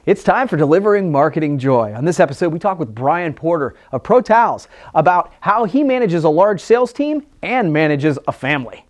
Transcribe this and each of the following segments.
It's time for Delivering Marketing Joy. On this episode, we talk with Brian Porter of Pro Towels about how he manages a large sales team and manages a family.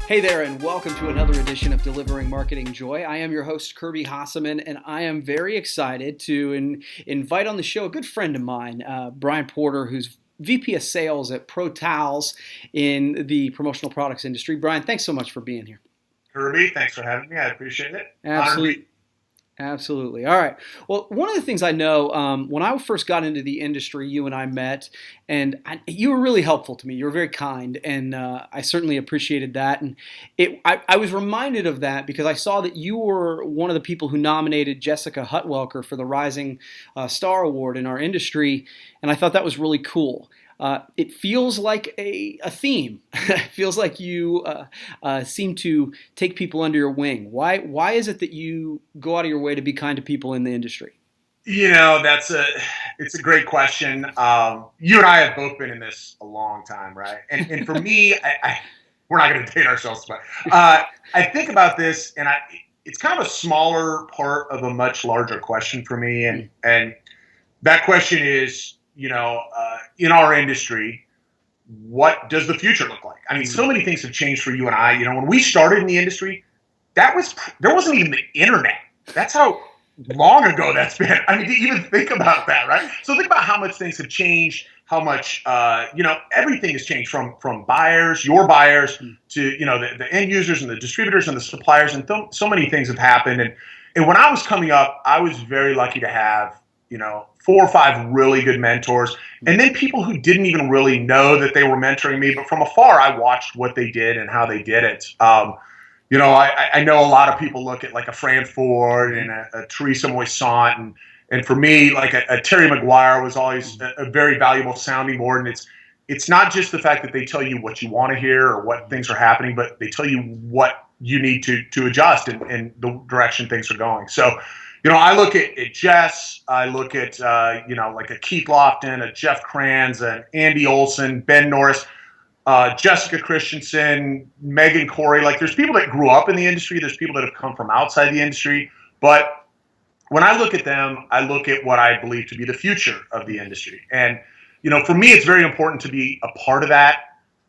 Hey there, and welcome to another edition of Delivering Marketing Joy. I am your host, Kirby Hasseman, and I am very excited to invite on the show a good friend of mine, Brian Porter, who's VP of Sales at Pro Towels in the promotional products industry. Brian, thanks so much for being here. Kirby, thanks for having me. I appreciate it. Absolutely. All right. Well, one of the things I know, when I first got into the industry, you and I met, and you were really helpful to me. You were very kind, and I certainly appreciated that. And I was reminded of that because I saw that you were one of the people who nominated Jessica Hutwelker for the Rising Star Award in our industry, and I thought that was really cool. It feels like a theme. It feels like you seem to take people under your wing. Why is it that you go out of your way to be kind to people in the industry? You know, it's a great question. You and I have both been in this a long time, right? And for me, we're not going to date ourselves, but I think about this, and it's kind of a smaller part of a much larger question for me, and that question is, in our industry, what does the future look like? I mean, so many things have changed for you and I. When we started in the industry, there wasn't even the internet. That's how long ago that's been. I mean, to even think about that, right? So think about how much things have changed, how much, everything has changed from buyers, your buyers, to, the end users and the distributors and the suppliers, and so many things have happened. And when I was coming up, I was very lucky to have 4 or 5 really good mentors, and then people who didn't even really know that they were mentoring me, but from afar, I watched what they did and how they did it. I know a lot of people look at like a Fran Ford and a Teresa Moisant, and for me, like a Terry McGuire was always a very valuable sounding board. And it's not just the fact that they tell you what you want to hear or what things are happening, but they tell you what you need to adjust and the direction things are going. So, I look at Jess, I look at, like a Keith Lofton, a Jeff Kranz, an Andy Olson, Ben Norris, Jessica Christensen, Megan Corey. Like, there's people that grew up in the industry. There's people that have come from outside the industry. But when I look at them, I look at what I believe to be the future of the industry. And, for me, it's very important to be a part of that,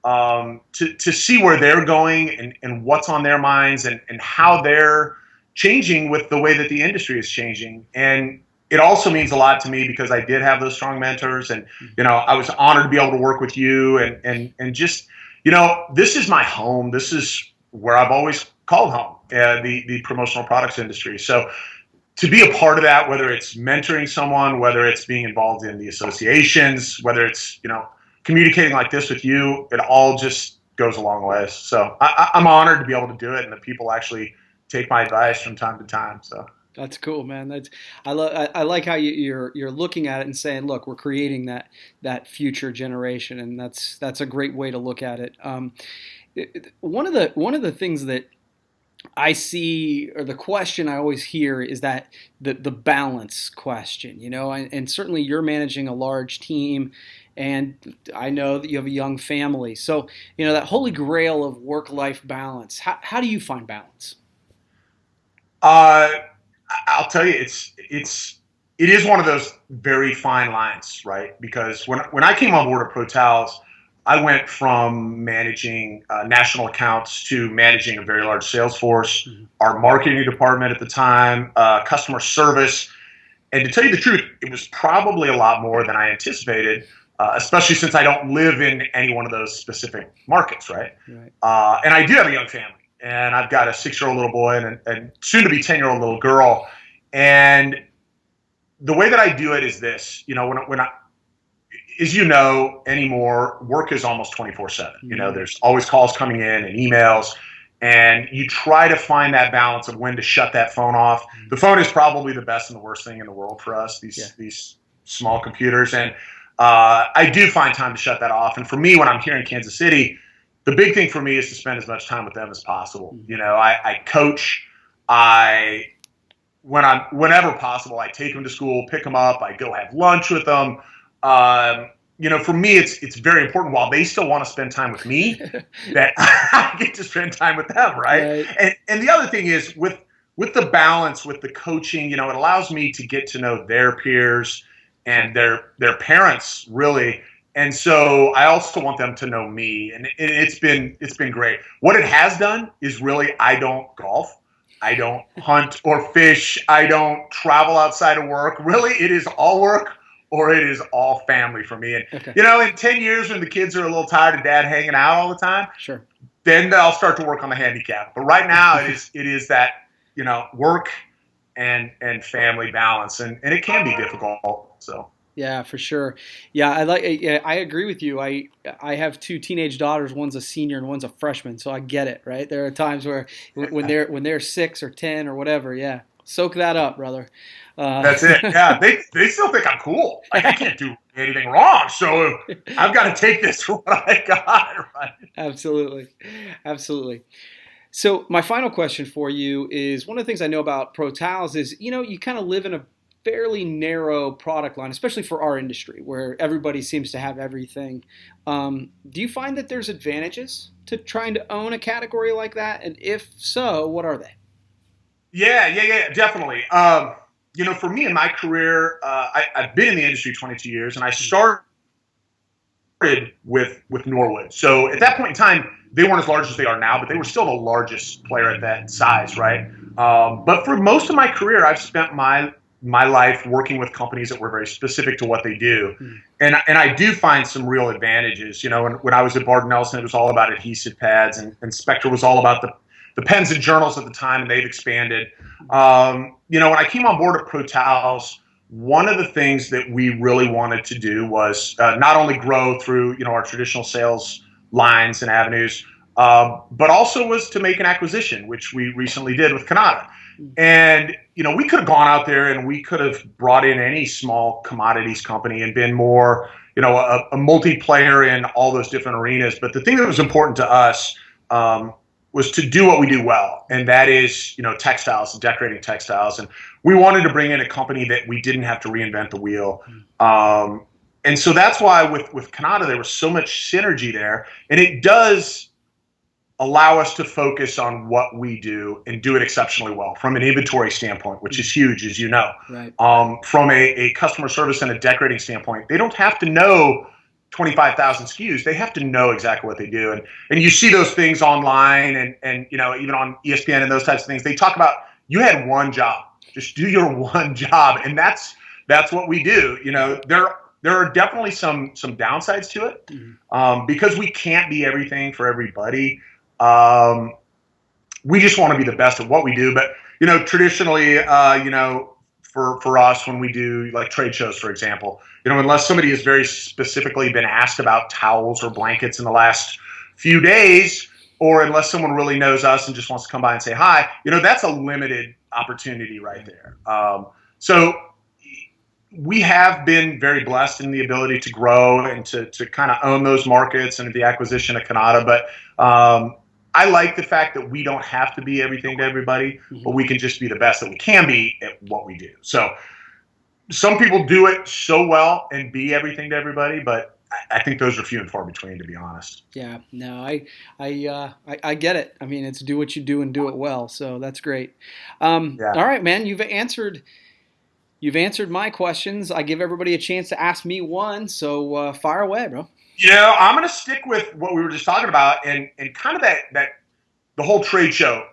to see where they're going and what's on their minds and how they're changing with the way that the industry is changing. And it also means a lot to me because I did have those strong mentors, and I was honored to be able to work with you and just this is my home. This is where I've always called home, the promotional products industry. So to be a part of that, whether it's mentoring someone, whether it's being involved in the associations, whether it's communicating like this with you, it all just goes a long way. So I'm honored to be able to do it, and that people actually take my advice from time to time. So that's cool, man. I like how you're looking at it and saying, look, we're creating that future generation, and that's a great way to look at it. One of the things that I see, or the question I always hear, is that the balance question, and certainly you're managing a large team, and I know that you have a young family. So, that holy grail of work-life balance, how do you find balance? I'll tell you, it is one of those very fine lines, right? Because when I came on board at Pro Towels, I went from managing national accounts to managing a very large sales force, our marketing department at the time, customer service. And to tell you the truth, it was probably a lot more than I anticipated, especially since I don't live in any one of those specific markets, right? And I do have a young family. And I've got a 6-year-old little boy and soon to be 10-year-old little girl. And the way that I do it is this, when I, as anymore, work is almost 24/7. There's always calls coming in and emails, and you try to find that balance of when to shut that phone off. The phone is probably the best and the worst thing in the world for us, these small computers. And I do find time to shut that off. And for me, when I'm here in Kansas City, the big thing for me is to spend as much time with them as possible. I coach. Whenever possible, I take them to school, pick them up. I go have lunch with them. For me, it's very important while they still want to spend time with me that I get to spend time with them, right? Right. And the other thing is with the balance, with the coaching, it allows me to get to know their peers and their parents really. And so I also want them to know me, and it's been great. What it has done is really I don't golf. I don't hunt or fish. I don't travel outside of work. Really, it is all work or it is all family for me. And, Okay. in 10 years when the kids are a little tired of dad hanging out all the time, Sure. then I'll start to work on the handicap. But right now it is that, work and family balance. And it can be difficult. So. Yeah, for sure. Yeah, I agree with you. I have two teenage daughters. One's a senior and one's a freshman, so I get it. Right, there are times where when they're 6 or 10 or whatever. Yeah, soak that up, brother. That's it. Yeah, they still think I'm cool. Like I can't do anything wrong, so I've got to take this for what I got. Right? Absolutely, absolutely. So my final question for you is one of the things I know about Pro Towels is you kind of live in a fairly narrow product line, especially for our industry where everybody seems to have everything. Do you find that there's advantages to trying to own a category like that? And if so, what are they? Yeah, definitely. For me in my career, I've been in the industry 22 years, and I started with Norwood. So at that point in time, they weren't as large as they are now, but they were still the largest player at that size, right? But for most of my career, I've spent my life working with companies that were very specific to what they do. And I do find some real advantages. When I was at Barton Nelson, it was all about adhesive pads, and Spectre was all about the pens and journals at the time, and they've expanded. When I came on board at Pro Towels, one of the things that we really wanted to do was not only grow through our traditional sales lines and avenues, but also was to make an acquisition, which we recently did with Canada. And we could have gone out there and we could have brought in any small commodities company and been more a multiplayer in all those different arenas. But the thing that was important to us was to do what we do well, and that is textiles and decorating textiles. And we wanted to bring in a company that we didn't have to reinvent the wheel. And so that's why with Canada there was so much synergy there, and it does allow us to focus on what we do and do it exceptionally well from an inventory standpoint, which is huge, as you know. Right. From a customer service and a decorating standpoint, they don't have to know 25,000 SKUs. They have to know exactly what they do. And you see those things online and even on ESPN and those types of things, they talk about you had one job. Just do your one job. And that's what we do. There are definitely some downsides to it because we can't be everything for everybody. We just want to be the best at what we do. But, traditionally, for us, when we do like trade shows, for example, unless somebody has very specifically been asked about towels or blankets in the last few days, or unless someone really knows us and just wants to come by and say hi, that's a limited opportunity right there. So we have been very blessed in the ability to grow and to kind of own those markets and the acquisition of Canada. But I like the fact that we don't have to be everything to everybody, but we can just be the best that we can be at what we do. So some people do it so well and be everything to everybody, but I think those are few and far between, to be honest. Yeah, no, I get it. I mean, it's do what you do and do it well. So that's great. All right, man, you've answered my questions. I give everybody a chance to ask me one. So fire away, bro. I'm going to stick with what we were just talking about and kind of that the whole trade show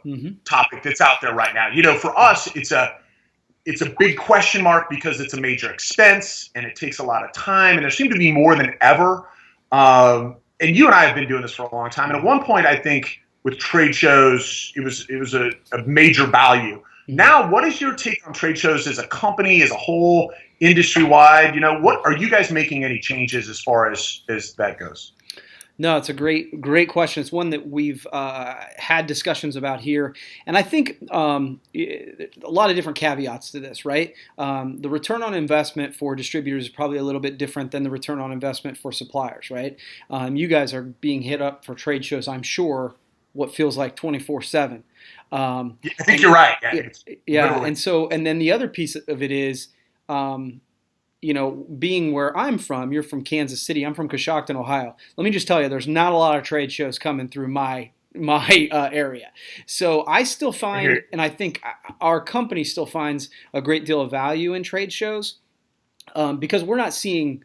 topic that's out there right now. For us, it's a big question mark because it's a major expense and it takes a lot of time, and there seem to be more than ever. And you and I have been doing this for a long time. And at one point, I think with trade shows, it was a major value. Now, what is your take on trade shows as a company, as a whole, industry-wide? What are you guys making any changes as far as that goes? No, it's a great question. It's one that we've had discussions about here. And I think a lot of different caveats to this, right? The return on investment for distributors is probably a little bit different than the return on investment for suppliers, right? You guys are being hit up for trade shows, I'm sure, what feels like 24/7. I think you're right. Yeah. And then the other piece of it is being where I'm from, you're from Kansas City, I'm from Coshocton, Ohio. Let me just tell you, there's not a lot of trade shows coming through my area. So I still find, and I think our company still finds a great deal of value in trade shows. Because we're not seeing,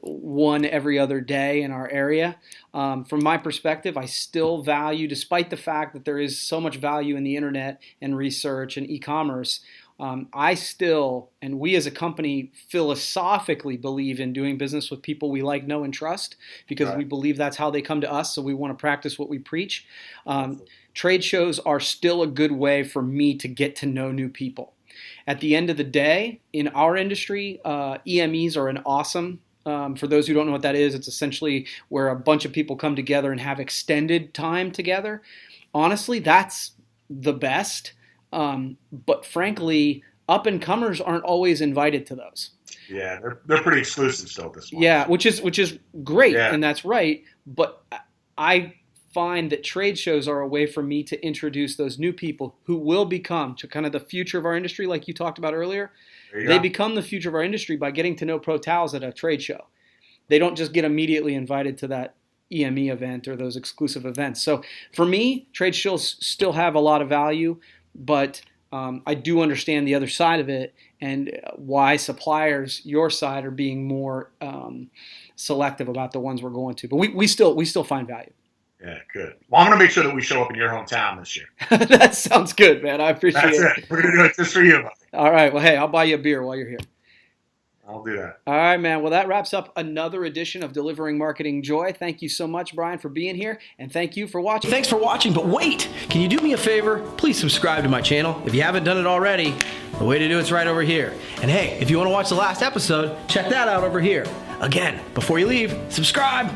one every other day in our area. From my perspective, I still value, despite the fact that there is so much value in the internet and research and e-commerce, I still, and we as a company philosophically believe in doing business with people we like, know, and trust, because we believe that's how they come to us, so we want to practice what we preach. Trade shows are still a good way for me to get to know new people. At the end of the day, in our industry, EMEs are an awesome. For those who don't know what that is, it's essentially where a bunch of people come together and have extended time together. Honestly, that's the best. But frankly, up-and-comers aren't always invited to those. Yeah, they're pretty exclusive still at this point. Yeah, which is great, and that's right. But I find that trade shows are a way for me to introduce those new people who will become to kind of the future of our industry, like you talked about earlier. They become the future of our industry by getting to know pro towels at a trade show. They don't just get immediately invited to that EME event or those exclusive events. So for me, trade shows still have a lot of value, but I do understand the other side of it and why suppliers, your side, are being more selective about the ones we're going to. But we still find value. Yeah, good. Well, I'm going to make sure that we show up in your hometown this year. That sounds good, man. I appreciate it. That's it. We're going to do it just for you, buddy. All right. Well, hey, I'll buy you a beer while you're here. I'll do that. All right, man. Well, that wraps up another edition of Delivering Marketing Joy. Thank you so much, Brian, for being here, and thank you for watching. Thanks for watching, but wait! Can you do me a favor? Please subscribe to my channel. If you haven't done it already, the way to do it's right over here. And hey, if you want to watch the last episode, check that out over here. Again, before you leave, subscribe!